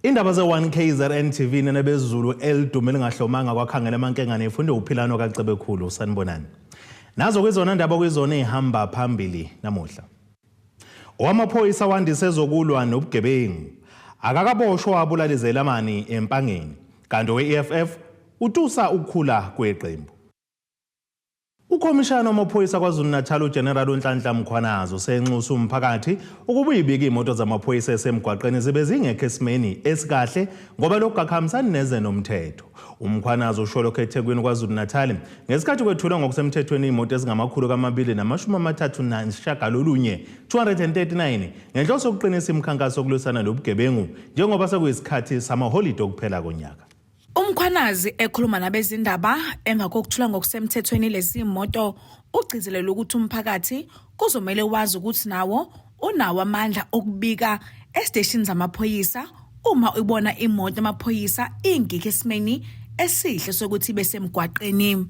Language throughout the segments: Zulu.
Indaba ze1KZNTV nebezulu elidumile ngahlomanga kwakhangela amankenga nefunde uphilano kaCebekhulu sanibonani. Nazo kwizona ndaba kwizona ehamba phambili namuhla. Owamaphoyisa wandise zokulwa nobugebengu akakaboshwa wabulala izelamani empangeni kanti we-EFF utusa ukukhula kweqembu. Ukhomishana wamaphoyisa KwaZulu-Natal uGeneral uNhlanhla Mkhwanazo senxusa umphakathi ukuba uyibike imoto zamaphoyisa esemgwaqeni zibe zingekho esimeni esikahle ngoba lokhu akuhambisani neze nomthetho. Umkhwanazo usholo eThekwini KwaZulu-Natal ngesikhathi kwethulwa ngokusemthethweni imoto ezingamakhulu ka239 239 ngenhloso yokuqinisa imikhankaso yokulwisana nobugebengu njengoba sekuyisikhathi samaholide okuphela konyaka. Umkhwanazi ekhuluma nabezindaba emva kokuthula ngokusemthethweni lezi imoto ugcizelela ukuthi umphakathi kuzomela wazi ukuthi nawo unawo amandla okubika estation zamaphoyisa uma ubona imoto amaphoyisa ingekho esimeni esihle sokuthi besemgwaqeni.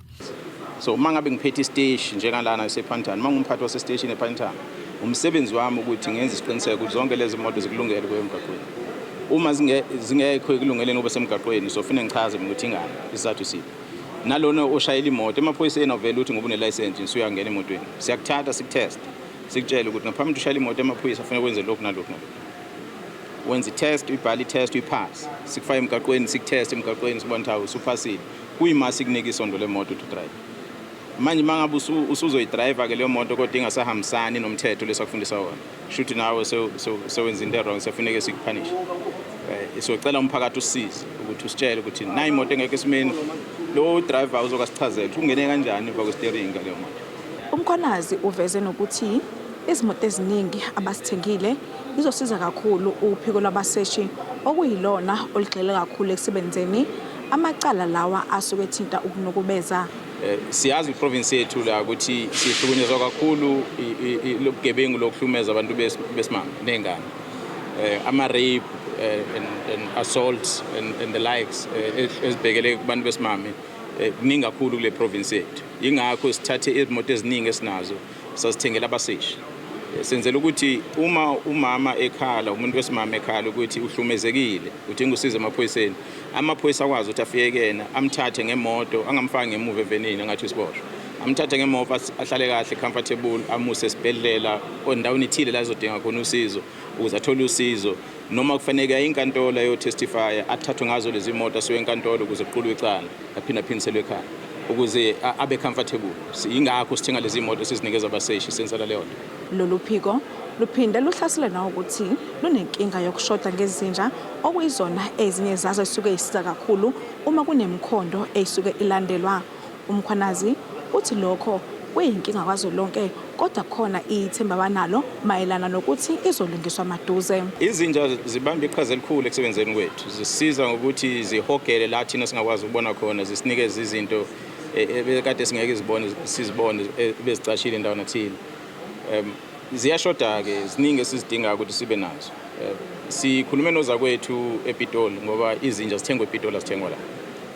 So mangabe ngiphethe istation njengalana esePhantani mangumphathi wase station ePhantani umsebenzi wami ukuthi ngenze isiqiniseko ukuthi zonke lezi imoto zikulungele kwemgwaqeni. Uma zingekho ekulungeleni ngoba semgaqweni sofuna ngichaze ukuthi ingani isizathu siphi nalona oshayela imoto emaphoyiseni avela ukuthi ngoba une license nje uyangena emotweni siyakuthatha sikutest sikutshela ukuthi ngaphambi ushayela imoto emaphoyisa kufanele wenze lokhu nalokhu wenza itest uyibhala itest uyipass sikufaka emgaqweni sikutest emgaqweni sibona ukuthi usuphasile kuyima sikunika isondo lemoto to drive manje mangabe usuzoyidrive ke leyo moto kodwa ingasahambisani nomthetho lesakufundisa wona shuthi nawe sewenza into wrong sefuneke sikupunish socela umphakathi usize ukuthi usitshele ukuthi nayi imoto engekho esimeni lo driver uzokasichazela ukuthi ungene kanjani emva kwesteering leyo moto. Umkhwanazi uveze nokuthi izimoto eziningi abasithengile izosiza kakhulu uphiko lwabaseshi okuyilona oligxile kakhulu ekusebenzeni amacala lawa asuke ethinta ukunukubeza. Siyazi iprovince yethu la ukuthi sihlukunyezwa kakhulu lobugebengu lokuhlumeza abantu besimame nengane ama rape and assault and the likes ezibhekele kubantu besimame kuningi kakhulu kule province yethu ingakho sithathe izimoto eziningi esinazo sasithengela abaseshi senzela ukuthi uma umama ekhala umuntu wesimama ekhala ukuthi uhlumezekile udinga usizo emaphoyiseni amaphoyisa akwazi ukuthi afike kena amthathe ngemoto angamfaki ngemuva evenini angathi isiboshwa amthathe ngemoto ahlale kahle comfortable amuse esibhedlela ondaweni ithile la izodinga khona usizo ukuze athole usizo noma kufanele inkantolo yo testify athathwe ngazo lezi imoto asuke enkantolo ukuze kuqulwe icala aphinda phindiselwe ekhaya ukuze abe comfortable ingakho sithenga lezi imoto sizinikeza abaseshi sensala leyo nto. Lolu phiko luphinde luhlasela nawo ukuthi lunenkinga yokushoda ngezinja okuyizona ezinye zazo isuke isiza kakhulu uma kunemkhondo eyisuke ilandelwa. Umkhwanazi uthi lokho kuyinkinga kwazo lonke kodwa khona ithemba banalo mayelana nokuthi izolungiswa maduze. Izinja zibamba iqhaza elikhulu ekusebenzeni kwethu zisiza ngokuthi zihogele la thina singakwazi ukubona khona zisinikeze izinto ebekade singeke sizibone bezicashile endaweni athile. Ziyashoda ke ziningi esizidinga ukuthi sibe nazo. Sikhulume nozakwethu ePitoli ngoba izinja zithengwa ePitoli azithengwa la.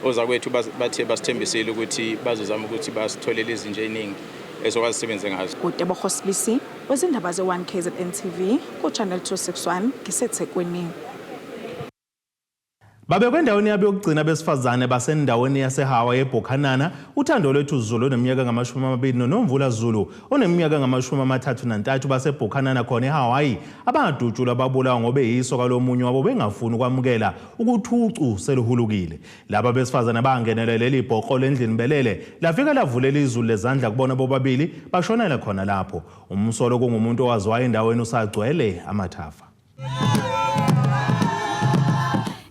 Ozakwethu bathe basithembisile ukuthi bazozama ukuthi basitholele izinja eziningi ezokwazi sisebenze ngazo. Kutebo Hospice wezindaba ze1KZNTV ku channel 261 ngiseThekwini. Babe kwendaweni yabo yokugcina abesifazane basendaweni yaseHawa eBhokhanana uthando lwethu Zulu oneminyaka ngama-20 noNomvula Zulu oneminyaka ngama-33 baseBhokhanana khona eHawaii abangadutshulwa babulawa ngoba eyisoka lomunye wabo bengafuni ukwamukela ukuthi ucu seluhulukile. Laba besifazane bangenela leli bhoqo lendlini belele lafika lavulela izulu lezandla kubona bobabili bashonela khona lapho. Umsolo kungumuntu owaziwayo endaweni usagcwele amathafa.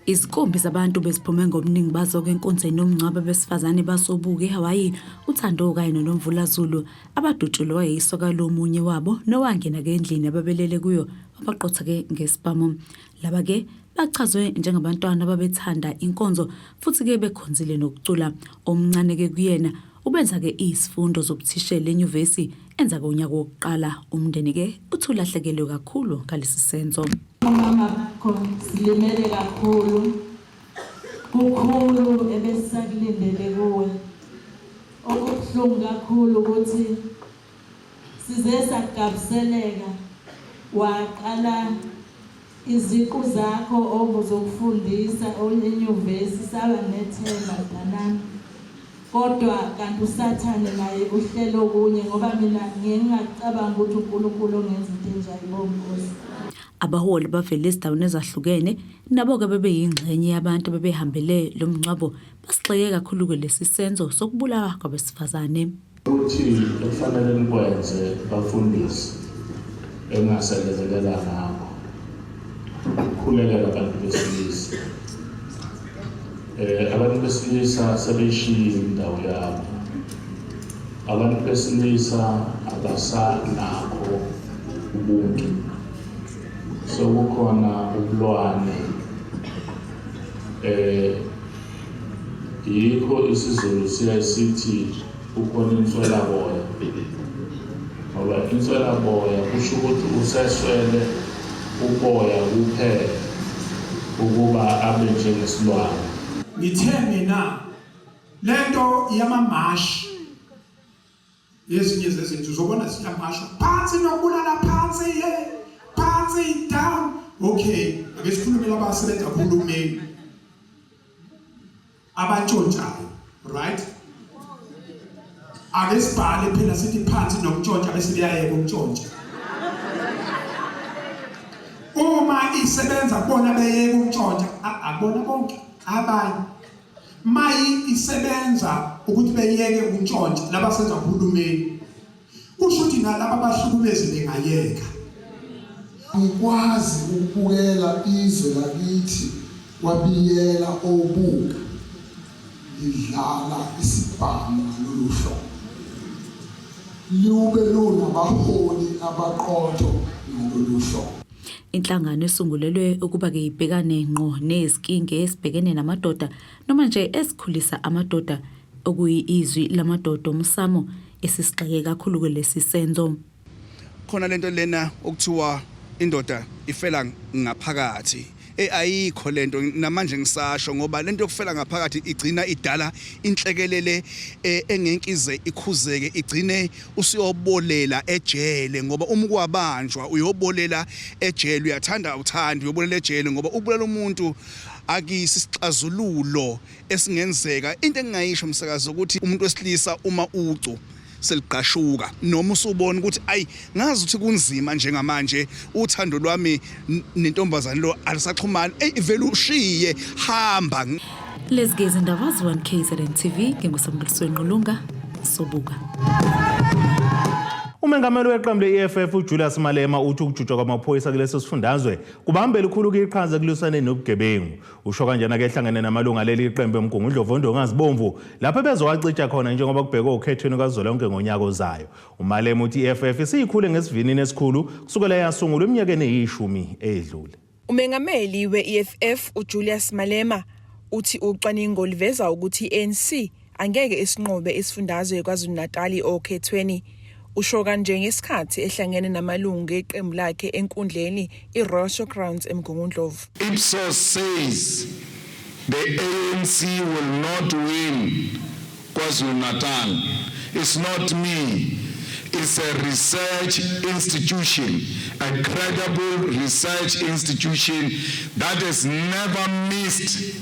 Izikhombi zabantu beziphume ngobuningi bazo kwenkonzweni yomngcwabo besifazane basobuka eHawaii uthando kanye noNomvula Zulu abadutshulwa yisoka lomunye wabo nowangena ke endlini ababelele kuyo abaqotha ke ngesibhamu. Laba ke bachazwe njengabantwana ababethanda inkonzo futhi ke bekhonzile nokucula. Omncane ke kuyena ubenza ke izifundo zobuthishela enyuvesi enza ngonyaka wokuqala. Umndeni ke uthulahlekelwe kakhulu ngalesi senzo. Mama silimele kakhulu kukhulu ebesakulindele kuwe okubuhlungu kakhulu ukuthi size sagabiseleka waqala iziqu zakho obuzokufundisa enyuvesi saba nethemba mntanami. Kodwa kanti usathane naye uhlelo kunye ngoba mina ngingacabanga ukuthi uNkulunkulu ongenza into enjalo Nkosi. Abaholi bavele ezindaweni ezahlukene nabo-ke bebeyingxenye yabantu bebehambele lo mngcwabo basigxeke kakhulu lesi senzo sokubulawa kwabesifazane. Ukuthi kufanele nikwenze bafundisi engasekezelela ngakho ukukhulekela abantu besilisa. Abantu besilisa sebeyishiye indawo yabo. Abantu besilisa abasanakho ubuntu. Sokukhona ubulwane. Yikho isiZulu siyayithi kukhona inswelaboya. Ngoba inswelaboya kusho ukuthi useswele uboya kuphela ukuba abe njengesilwane. Ngithe mina lento yamamashi yezinye zezinto uzobona siyamasha phansi nokubulala phansi phansi down. Okay, ake sikhulumele abasebenza kuhulumeni abantshontshayo, right? Ake sibhale phela sithi phansi nokuntshontsha bese beyayeka ukuntshontsha. Uma isebenza kubona beyeka ukuntshontsha akubona bonke abanye. Mayi isebenza ukuthi beyeke ukuntshontsha labasenza kuhulumeni. Kusho ukuthi nalabo abahlukumezi bengayeka. Ngikwazi ukubukela izwe lakithi wabiyela obuka lidlala isibhamu ngalolu hlobo. Lube lunabaholi abaqotho ngalolu hlobo. Inhlangano esungulelwe ukuba-ke ibhekane ngqo nezinkinga ezibhekene namadoda noma nje esikhulisa amadoda okuyi-izwi lamadoda omsamo esisigxeke kakhulu kulesi senzo. Khona lento lena okuthiwa indoda ifela ngaphakathi. Ayikho lento namanje ngisasho ngoba lento yokufela ngaphakathi igcina idala inhlekelele engenkize ikhuzeke igcine usiyobolela ejele ngoba uma kwabanjwa uyobolela ejele uyathanda uthanda uyobolela ejele ngoba ukubulala umuntu akisixazululo esingenzeka. Into engingayisho umsakazo ukuthi umuntu wesilisa uma ucu seliqashuka noma usubona ukuthi ayi ngazi ukuthi kunzima njengamanje uthando lwami nentombazane lo alisaxhumana vele ushiye hamba. Lezi izindaba z1KZNTV ngingusambulisi Nqulunga Sobuka. Umengameli weqembu le-EFF uJulius Malema uthi ukujutshwa kwamaphoyisa kuleso sifundazwe kubambela ikhulu iqhaza kulwisane nobugebengu. Usho kanjena ke ehlangene namalunga leli iqembu eMgungundlovu ngazibomvu lapho bezowacija khona njengoba kubhekwe ukhethweni kazwelonke ngonyaka ozayo. uMalema uthi i-EFF isiyikhule ngesivinini esikhulu kusukela yasungulwa eminyakeni eyishumi edlule. Umengameli we-EFF uJulius Malema uthi ucwaningo liveza ukuthi i-ANC angeke isinqobe isifundazwe KwaZulu-Natal okhethweni. Usho kanje ngesikhathi ehlangene namalungu eqembu lakhe enkundleni iRoyal Showgrounds eMgungundlovu. Ipsos says the ANC will not win KwaZulu-Natal. It's not me. It's a research institution, a credible research institution that has never missed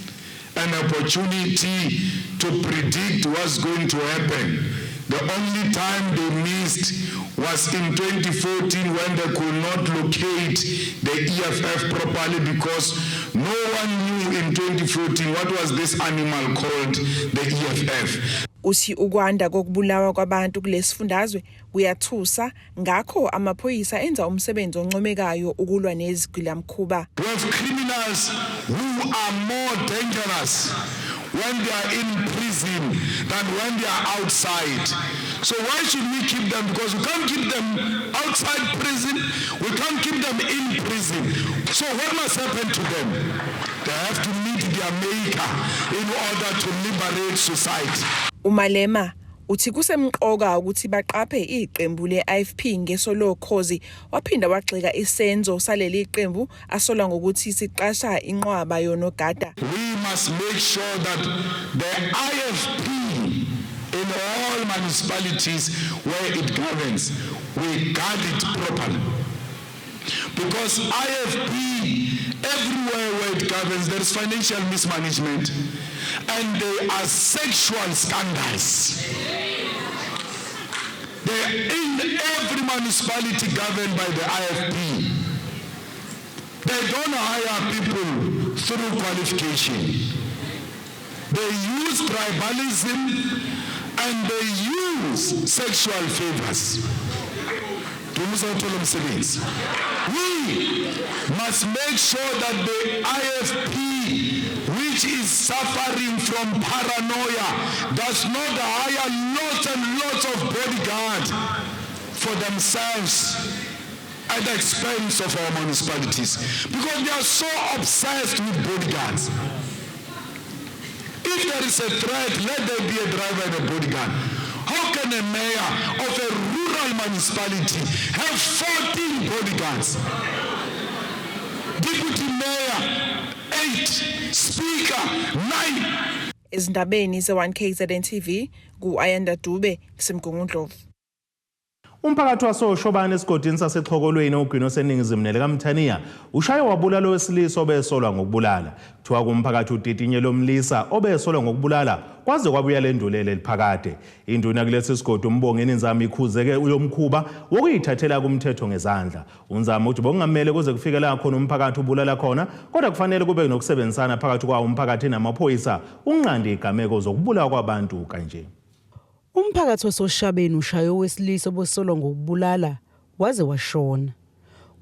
an opportunity to predict what's going to happen. The only time they missed was in 2014 when they could not locate the EFF properly because no one knew in 2014 what was this animal called the EFF. Uthi ukwanda kokubulawa kwabantu kulesifundazwe kuyathusa ngakho amaphoyisa enza umsebenzi oncomekayo ukulwa nezigilamkhuba. We have criminals who are more dangerous when they are in prison than when they are outside. So why should we keep them? Because we can't keep them outside prison, we can't keep them in prison. So what must happen to them? They have to meet their maker in order to liberate society. uMalema uthi kusemqoka ukuthi baqaphe iqembu le-IFP ngesolo khozi waphinda wagxeka isenzo saleli iqembu asola ngokuthi siqasha inqwaba yonogada. We must make sure that the IFP in all municipalities where it governs, we guard it properly. Because IFP, everywhere where it governs, there is financial mismanagement and there are sexual scandals. In every municipality governed by the IFP, they don't hire people through qualification. They use tribalism and they use sexual favors. We must make sure that the IFP, which is suffering from paranoia, does not hire lots and lots of bodyguards for themselves at the expense of our municipalities, because they are so obsessed with bodyguards. If there is a threat, let there be a driver and a bodyguard. How can a mayor of a rural municipality have 14 bodyguards? Deputy mayor, 8. Speaker, 9. Ezindabeni ze1KZNTV ku-Ayanda Dube kusemgungundlovu. Umphakathi wasoShobane esigodini sasexhokolweni ogwini oseningizimu nelikaMthaniya ushaye wabulala owesilisa obesolwa ngokubulala. Kuthiwa kumphakathi uditinye lomlisa obesolwa ngokubulala kwaze kwabuya lendulele eliphakade. Induna kulesi sigodi umbongeni Uzame ikhuzeke uyomkhuba wokuyithathela kumthetho ngezandla. Uzame uthi bokungamele kuze kufike la khona umphakathi ubulala khona, kodwa kufanele kube nokusebenzisana phakathi kwawo umphakathi namaphoyisa ukunqanda igameko zokubulawa kwabantu kanje. Umphakathi wasoShabeni ushaye owesilisa obesolwa ngokubulala waze washona.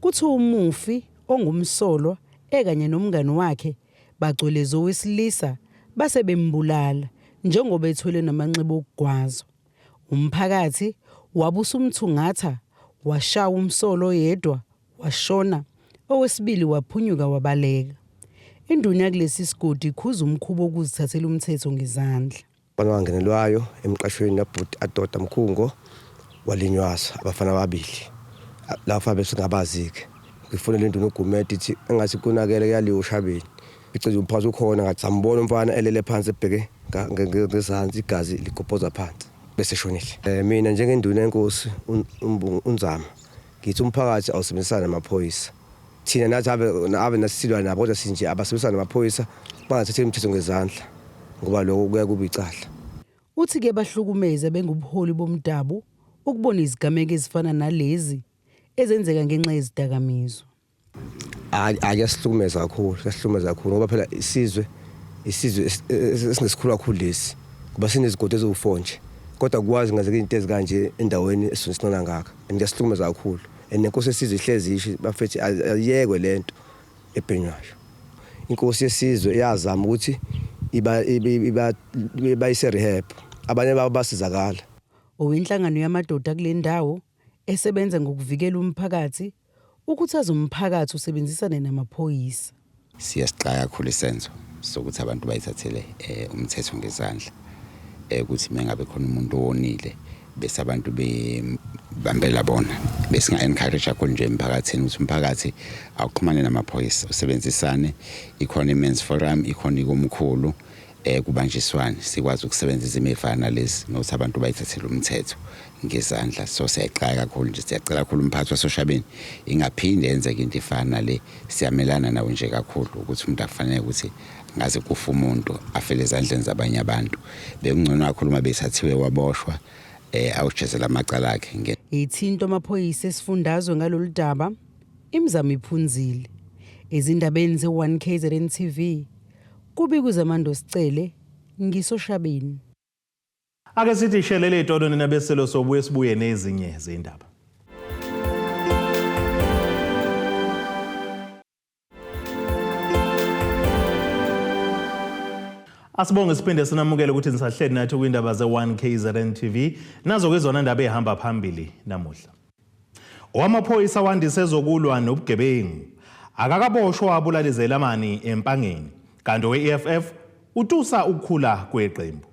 Kuthi umufi ongumsolwa ekanye nomngane wakhe bagcweleza owesilisa base bembulala njengoba ethwele namanxeba okugwazo. Umphakathi wabusa umthungatha washaya umsolo oyedwa washona, owesibili waphunyuka wabaleka. Induna kulesi sigodi ikhuza umkhubo okuzithathela umthetho ngezandla. Wangenelwayo emqashweni nabhuti adoda mkhungo walinywaza abafana ababili lafa besingabazike. Ngifonela induna uGumede ithi engathi kunakele yaliwo uShabeni iceze umphathi ukhona ngathi sambona umfana elele phansi ebheke ngezansi igazi ligobhoza phansi bese shonile. Mina njengenduna yenkosi Uzame ngithi umphakathi awusebenzisana namaphoyisa. Thina nathi ave nasilwa nabo kodwa sinje abasebenzisana namaphoyisa bangathathe imithetho ngezandla ngoba lokho kuya kuba icala. Uthi ke bahlukumeza bengubuholi bomdabu ukubona izigameko ezifana nalezi ezenzeka ngenxa yezidakamizwa. Ayasihlukumeza kakhulu ngoba phela isizwe esingesikhulu kakhulu lesi kuba sinezigodi eziwufonje kodwa kwazi ngazeke into ezikanje endaweni esinisona ngaka. Ngiyasihlukumeza kakhulu nenkosi yesizwe ihlezi ishi bafethi ayekwe lento ebhenywayo. Inkosi yesizwe iyazama ukuthi iba ise rehab abanye babo basizakala. Owinhlangano yamadoda kule ndawo esebenza ngokuvikela umphakathi ukuthazwa umphakathi usebenzisane namaphoyisa. Siyasixaka kakhulu isenzo sokuthi abantu bayithathele umthetho ngezandla, ukuthi mengabe khona umuntu owonile bese abantu bebambela bona, bese nga-encourage kakhulu nje emphakathini ukuthi umphakathi awuxhumane namaphoyisa, usebenzisane. Ikhona i-men's forum, ikhona ikomkhulu, kubanjiswane sikwazi ukusebenzisa imifana lezi nokuthi abantu bayithathele umthetho ngezandla. So siyaqala kakhulu nje, siyacela kakhulu umphathi wasoShabeni ingaphinde yenzeke into efana le. Siyamelana nawe nje kakhulu ukuthi umuntu akufanele ukuthi ngaze kufa umuntu afele ezandleni zabanye abantu. Bekungcono kakhulu uma besathiwe waboshwa awujezela amacala akhe. Ithinto amaphoyisa esifundazwe ngalolu daba imizamo iphunzile. Ezindabeni ze1KZNTV kubika uZamando Sicele ngisoShabeni. Ake sithi shelele itono ninabeselo sobuye sibuye nezinye zindaba. Asibonge siphinde sinamukele ukuthi nisahleli nathi kwindaba ze1KZNTV nazo kwezona ndaba ehamba phambili namuhla. Owamaphoyisa wandise ezokulwa nobugebengu akakaboshwa wabulalizela amani empangeni, kanti we-EFF utusa ukukhula kweqembu.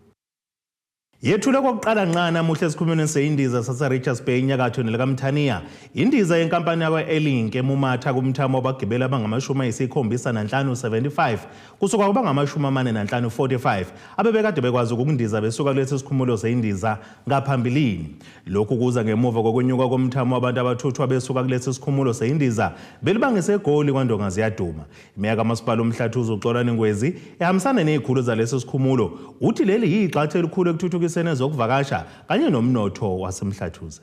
Yethule kokuqala nqa namuhla esikhumeni seindiza sase Richards Bay inyakatho nelakamthaniya indiza yenkampani yakwa-Elink emumatha kumthamo wabagibeli abangama-75 kusuka kubangama-45 abebekade bekwazi ukundiza besuka kulesi sikhumulo seindiza ngaphambilini. Lokhu kuza ngemuva kokunyuka komthamo wabantu abathuthwa besuka kulesi sikhumulo seindiza belibangise eGoli kwaNdonga ziyaduma. Imeya kamasipala uMhlathuze uXolani Ngwezi ehambisana nezikhulu zalesi sikhumulo uthi leli yixathe elikhulu ekuthuthukiseni ezokuvakasha kanye nomnotho waseMhlathuze.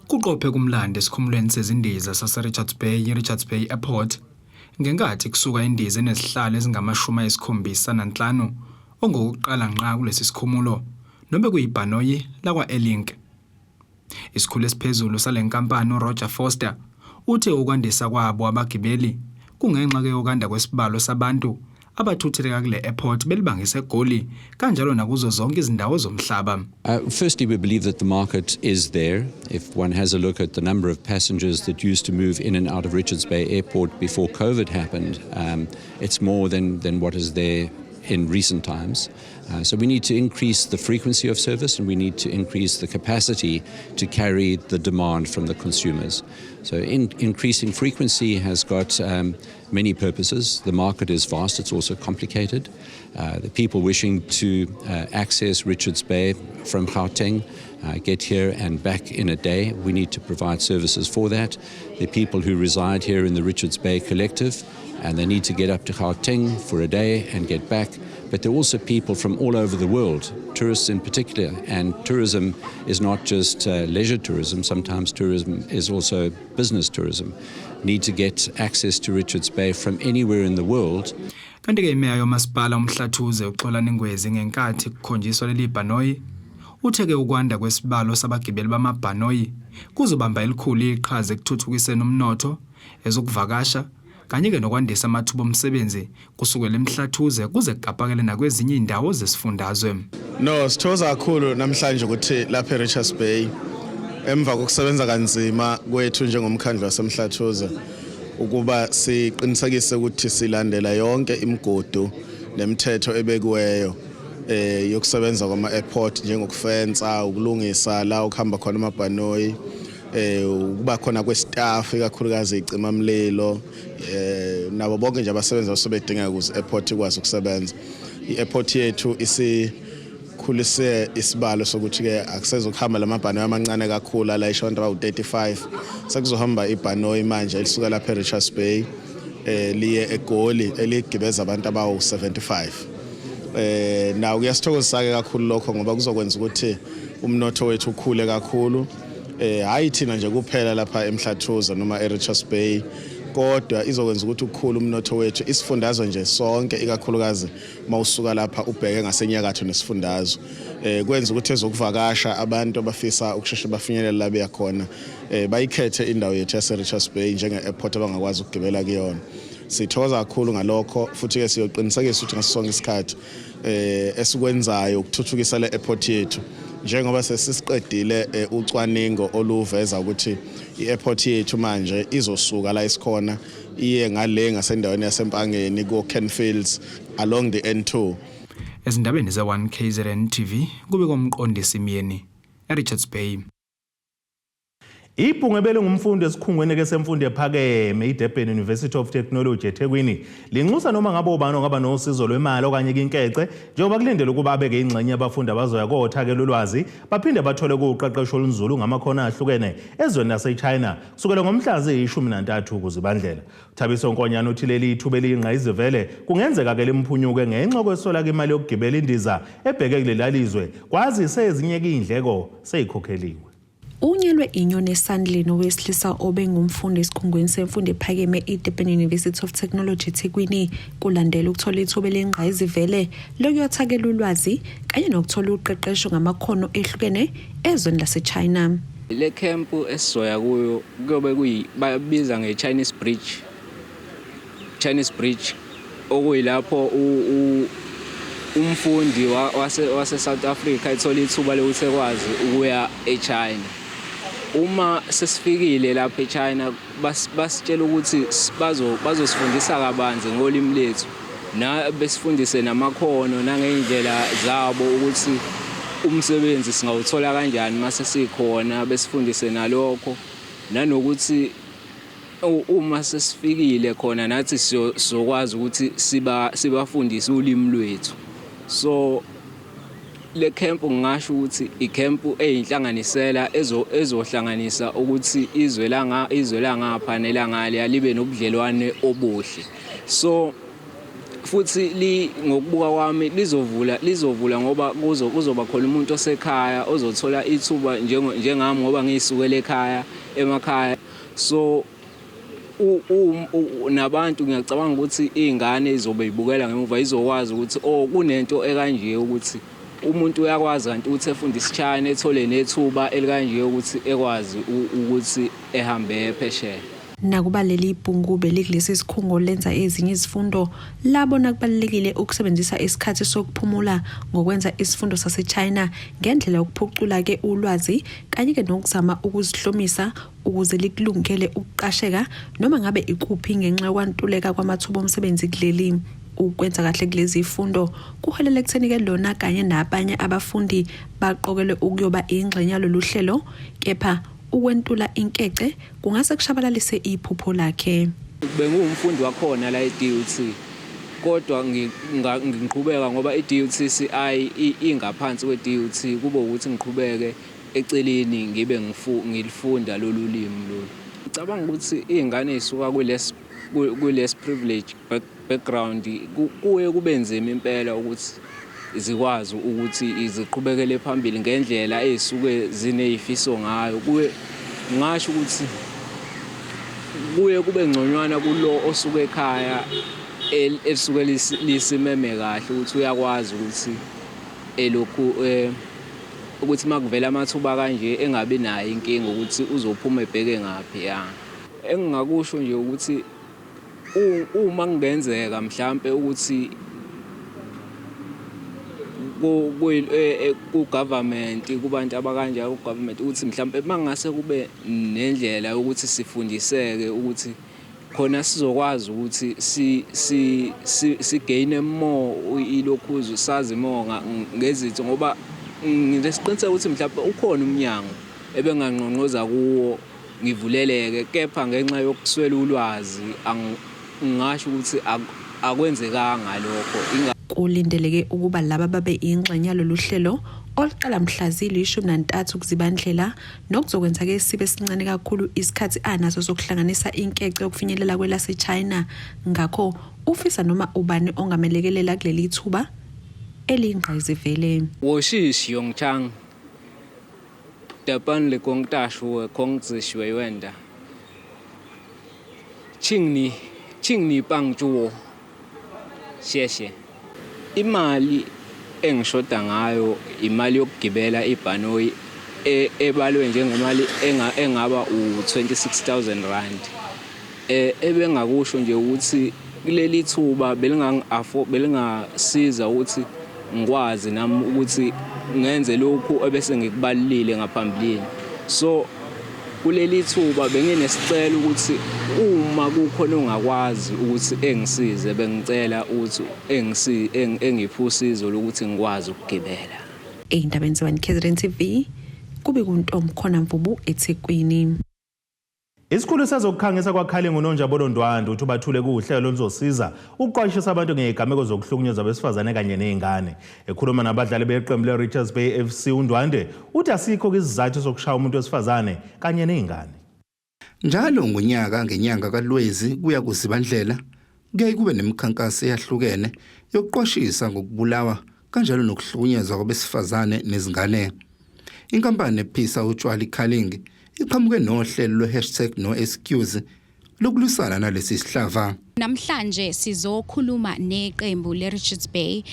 Kuqophe kumlando esikhumulweni sezindiza sase Richards Bay Airport ngenkathi kusuka indiza enezihlalo ezingama-75 ongokuqala nqa kulesi sikhumulo noma kuyibhanoyi lakwa-Elink. Isikhulu esiphezulu sale nkampani uRoger Foster uthe ukwandisa kwabo abagibeli kungenxa yokanda kwesibalo sabantu abathutheleka kule airport belibangise eGoli kanjalo nakuzo zonke izindawo zomhlaba. Firstly, we believe that the market is there. If one has a look at the number of passengers that used to move in and out of Richards Bay Airport before COVID happened, it's more than what is there in recent times. So we need to increase the frequency of service and we need to increase the capacity to carry the demand from the consumers. So increasing frequency has got many purposes. The market is vast, it's also complicated. The people wishing to access Richards Bay from Gauteng get here and back in a day. We need to provide services for that. The people who reside here in the Richards Bay Collective and they need to get up to Gauteng for a day and get back. But there are also people from all over the world, tourists in particular, and tourism is not just leisure tourism, sometimes tourism is also business tourism. Need to get access to Richards Bay from anywhere in the world. Kanti-ke imeya yomasipala uMhlathuze uXolani Ngwezi ngenkathi kukhonjiswa leli bhanoyi utheke ukwanda kwesibalo sabagibeli bamabhanoyi kuzobamba elikhulu iqhaza ekuthuthukiseni umnotho, ezokuvakasha kanye-ke nokwandisa amathuba omsebenzi kusukela eMhlathuze kuze kugabhakele nakwezinye indawo zesifundazwe. No, sithokoza kakhulu namhlanje ukuthi lapha eRichards Bay emva kokusebenza kanzima kwethu njengomkhandlu waseMhlathuze ukuba siqinisekise ukuthi silandela yonke imigodo nemithetho ebekiweyo yokusebenza kwama-airport njengokufensa, ukulungisa la ukuhamba khona amabhanoyi, ukuba khona kwestaff ikakhulukazi icimamlilo, nabo bonke nje abasebenza asobedinga ukuze airport ikwazi ukusebenza. I-airport yethu isikhulise isibalo sokuthi ke akusezokuhamba lamabhanoyi amancane kakhulu alayisha abantu abawu-35 sekuzohamba ibhanoyi manje elisuka lapha eRichards Bay liye eGoli eligibeza abantu abawu-75. Nawo kuyasithokozisa-ke kakhulu lokho ngoba kuzokwenza ukuthi umnotho wethu ukhule kakhulu. Hayi thina nje kuphela lapha eMhlathuze noma eRichards Bay kodwa izokwenza ukuthi ukukhulu umnotho wethu isifundazwe nje sonke ikakhulukazi mawusuka lapha ubheke ngasenyakatho nesifundazwe. Kwenza ukuthi ezokuvakasha abantu abafisa ukusheshe bafinyelela la beya khona bayikhethe indawo yethu yaseRichards Bay njenge-airport abangakwazi ukugibela kuyona. Sithokoza kakhulu ngalokho futhi ke siyoqinisekisa ukuthi ngaso sonke isikhathi esikwenzayo ukuthuthukisa le airport yethu njengoba sesiqedile ucwaningo oluveza ukuthi i-airport yethu manje izosuka la isikhona iye ngale ngasendaweni yaseMpangeni ko-Kenfields along the N2. Ezindabeni ze1KZNTV kube komqondisi Miyeni eRichards Bay. Ibhungu belingumfundi esikhungweni ke semfundo ephakeme iDurban University of Technology eThekwini linxusa noma ngabe ubani ongaba nosizo lwemali okanye inkece njengoba kulindele ukuba abeke ingxenye abafundi abazoya kothake lolwazi baphinde bathole kuqeqesho olunzulu ngamakhono ahlukene ezweni laseChina kusukela ngomhla zi-13 kuzibandlela. Thabiso Nkonyana uthi leli ithuba eliyingqayizivele kungenzeka ke limphunyuke ngenxa kwesola imali yokugibela indiza ebheke kulelalizwe kwazi sezinye indleko seyikhokheliwe. Unyelwe inyoni esandleni owesilisa obengumfundi esikhungweni semfundo ephakeme iDurban University of Technology eThekwini kulandela ukuthola ithuba lengqayizivele lokuyothakela ulwazi kanye nokuthola uqeqesho ngamakhono ehlukene ezweni laseChina. Le camp esizoya kuyo kuyobe babiza ngeChinese bridge okuyilapho umfundi wase South Africa ethola ithuba lokuthi ekwazi ukuya eChina. Uma sesifikile lapha eChina basitshela ukuthi bazosifundisa kabanzi ngolimi lethu na besifundise namakhono nangendlela zabo ukuthi umsebenzi singawuthola kanjani mase sikhona besifundise nalokho nanokuthi uma sesifikile khona nathi sizokwazi ukuthi sibafundise ulimi lwethu. So le camp ngisho ukuthi i-camp eyinhlanganisela ezohlanganisa ukuthi izwe langapha nelangale libe nobudlelwane obuhle. So futhi ngokubuka kwami lizovula ngoba kuzoba khona umuntu osekhaya ozothola ithuba njengami ngoba ngiyisukele ekhaya emakhaya. So nabantu ngiyacabanga ukuthi izingane izobe ibukela ngemuva izokwazi ukuthi kunento ekanje ukuthi umuntu uyakwazi kanti ukuthi efundise iChina ethole nethuba elikanje ukuthi ekwazi ukuthi ehambe phesheya. Nakuba leli ibhungube likulesi sikhungo lenza ezinye izifundo labona kubalekile ukusebenzisa isikhathi sokuphumula ngokwenza isifundo saseChina ngendlela yokuphucula ke ulwazi kanye ke nokuzama ukuzihlomisa ukuze likulungele ukuqasheka noma ngabe ikuphi ngenxa yokwantuleka kwamathuba omsebenzi kuleli. Ukwenza kahle kulezi ifundo kuholele ekutheni ke lona kanye nabanye abafundi baqokelwe ukuyoba ingxenye yalolu hlelo, kepha ukwentula inkece kungase kushabalalise iphupho lakhe. Bengumfundi wakhona la eDUT kodwa ngiqhubeka ngoba iDUTCI ingaphansi kweDUT kube ukuthi ngiqhubeke eceleni ngibe ngilifunda lolu limi lolu. Ngicabanga ukuthi izingane ezisuka kulesi privilege background kuye kube nzima impela ukuthi zikwazi ukuthi iziqhubekele phambili ngendlela ezisuke zinezifiso ngayo. Kuye ngisho ukuthi kuye kube ngconywana kulo osuke ekhaya elisuke lisimeme kahle ukuthi uyakwazi ukuthi elokhu ukuthi makuvela amathuba kanje engabe nayo inkinga ukuthi uzophuma ebheke ngapi ya. Engingakusho nje ukuthi uma kungenzeka mhlambe ukuthi ku government kubantu abakanje ku government ukuthi mhlambe mangase kube nendlela yokuthi sifundiseke ukuthi khona sizokwazi ukuthi si gain more ilokhuzu sazi more ngezitho ngoba ngisiqiniseka ukuthi mhlambe ukhona umnyango ebengangqonqoza kuwo ngivuleleke kepha ngenxa yokuswela ulwazi ngisho ukuthi akwenzekanga lokho. Kulindeleke ukuba laba babe ingxenye yalolu hlelo oluqala mhla zili-13 kuZibandlela nokuzokwenza ke sibe sincane kakhulu isikhathi anaso sokuhlanganisa inkece yokufinyelela kwelaseChina. Ngakho ufisa noma ubani ongamelekelela kuleli thuba elingqayizivele. 我是许永昌的本理工大学孔子学院的，请你帮助我，谢谢。imali engishoda ngayo imali yokugibela ibhanoyi ebalwe njengemali engaba u26,000 rand. Ebengakusho nje ukuthi kuleli thuba belingasiza ukuthi ngikwazi nami ukuthi ngenze lokhu ebese ngikubalile ngaphambilini. So kuleli thuba benginesicelo ukuthi uma kukhona ongakwazi ukuthi engisize bengicela ukuthi engiphe usizo lokuthi ngikwazi ukugibela. Ey'ndabeni ze-1KZNTV kube kuntombi khona Mvubu eThekwini. Isikhulu sezokukhangisa kwakhali nguNonjabolo Ndwandwe uthi bathule kuhlelo oluzosiza ukuqwashisa abantu ngezigameko zokuhlukunyezwa abesifazane kanye nezingane. Ekhuluma nabadlali beqembu leRichards Bay FC uNdwandwe uthi asikho isizathu sokushaya umuntu wesifazane kanye nezingane. Njalo ngonyaka ngenyanga kaLwezi kuya kuZibandlela kuyaye kube nemikhankaso eyahlukene yokuqwashisa ngokubulawa kanjalo nokuhlukunyezwa kwabesifazane nezingane. Inkampani ephisa utshwala iKhalingi iqhamuke nohlelo lwe#NoExcuse lokulisana nalesi sihlava. Namhlanje sizokhuluma neqembu leRichards Bay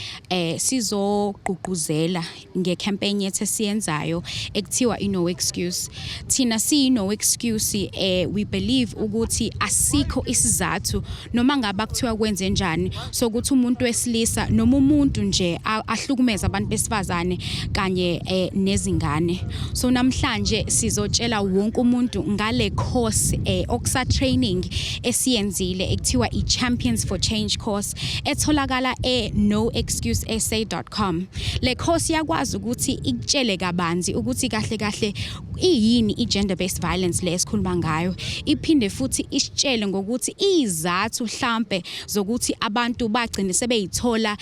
sizogqugquzela ngecampaign yethu esiyenzayo ekuthiwa No Excuse. Thina No Excuse we believe ukuthi asikho isizathu noma ngaba kuthiwa kwenze njani sokuthi umuntu wesilisa noma umuntu nje ahlukumeza abantu besifazane kanye nezingane. So namhlanje sizotshela wonke umuntu ngale course okusa training esiyenzile ekuthiwa i-Champions for Change course etholakala noexcuseessay.com. Le course yakwazi ukuthi ikutshele kabanzi ukuthi kahle kahle iyini i-gender based violence le esikhuluma ngayo, iphinde futhi isitshele ngokuthi izathu mhlambe zokuthi abantu bagcine sebeyithola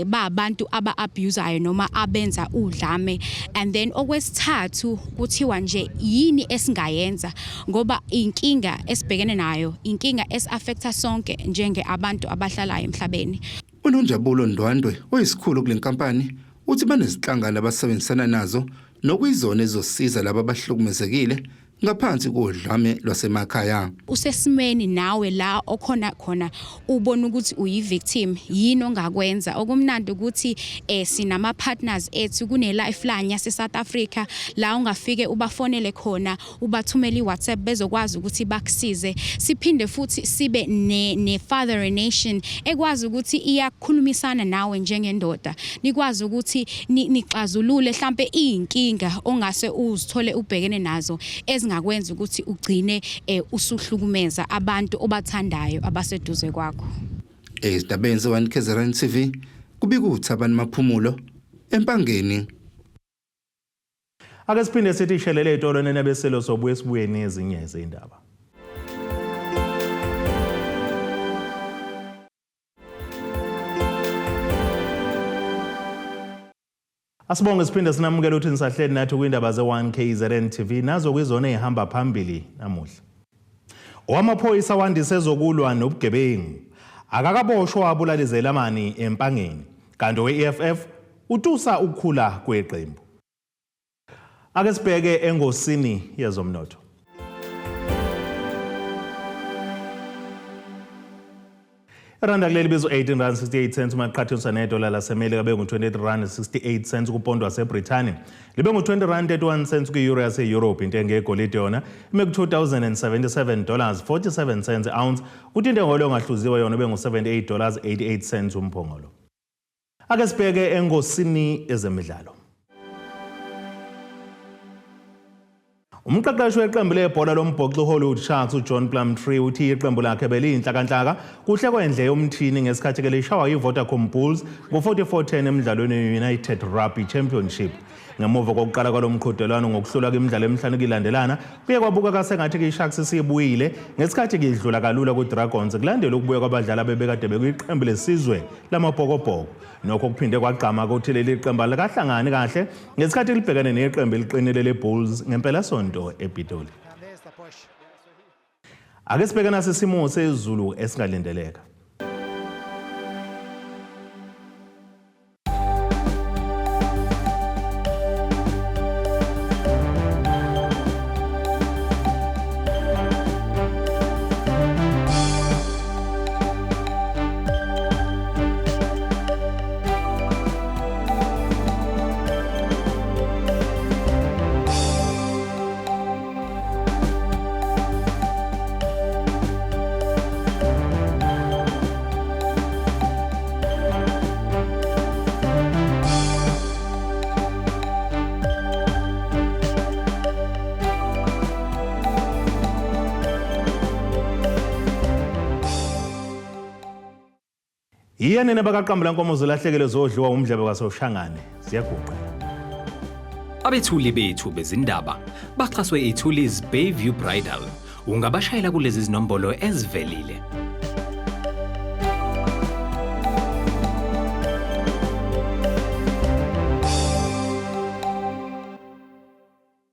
ba abantu aba-abusayo noma abenza udlame. And then okwesithathu kuthiwa nje yini esingayenza ngoba inkinga esibhekene nayo inkinga esi-affecta sonke njenge abantu abahlalayo emhlabeni. UNonjabulo Ndwandwe oyisikhulu kule nkampani uthi banezihlangano abasebenzisana nazo nokuyizona ezosiza laba abahlukumezekile ngaphansi kodlame lwasemakhaya. Usesimeni nawe la okhona khona ubona ukuthi uyi-victim yini ongakwenza. Okumnandi ukuthi sinama partners ethu kune Lifeline yase South Africa la ungafike ubafonele khona ubathumela iWhatsApp bezokwazi ukuthi bakusize. Siphinde futhi sibe ne Father Nation ekwazi ukuthi iyakhulumisana nawe njengendoda nikwazi ukuthi nixazulule mhlambe inkinga ongase uzithole ubhekene nazo ngakwenza ukuthi ugcine usuhlukumeza abantu obathandayo abaseduze kwakho. Ezindabeni ze1KZNTV kubika uThabani Maphumulo empangeni. Ake siphinde sithi ishelele etolweni nabeselo sobuye sibuye nezinye izindaba. Asibonge siphinde sinamukela ukuthi nisahleli nathi kwindaba ze1KZNTV nazo kwizona ehamba phambili namuhla. Owamaphoyisa wandise ezokulwa nobugebengu akakaboshwa wabulala izelamani empangeni kanti we-EFF utusa ukukhula kweqembu. Ake sibheke engosini yezomnotho. Iranda kuleli bizo 18.68 cents maqhathaniswa nedola laseMelika bengu 28.68 cents kupondo waseBrithani libe ngu 20.31 cents ku-euro yase-Europe. Intengo yegolide yona ime $2,077.47 cents ounce kuthi intengo engahluziwe yona bengu $78.88 cents umphongolo. Ake sibheke engosini ezemidlalo. Umqeqeshi weqembu lebhola lombhoxo Hollywood Sharks uJohn Plumtree uthi iqembu lakhe beliyinhlakanhlaka kuhle kwendle yomthini ngesikhathi ke lishawa iVodacom Bulls ngo-44-10 emidlalweni weUnited Rugby Championship. Ngemuva kokuqala kwalomqhudelwano ngokuhlulwa kwemidlalo emihlanu kilandelana kuye kwabuka sengathi iSharks isibuyile ngesikhathi kidlula kalula kuDragons kulandela ukubuya kwabadlali abebekade bekuyiqembu lesizwe lamabhokobhoko. Nokho kuphinde kwagqama ukuthi leli qembu likahlangani kahle ngesikhathi libhekene neqembu eliqinile leBulls ngempela sonto ePitoli. Ake sibheke nasisimo sezulu esingalindeleka. Yiyene nebakaqambula inkomo zolahlekele zodliwa umdlebe kwasoshangane ziyaguqa. Abethuli bethu bezindaba baxhaswe iTulis Bayview Bridal. Ungabashayela kulezi zinombolo ezivelile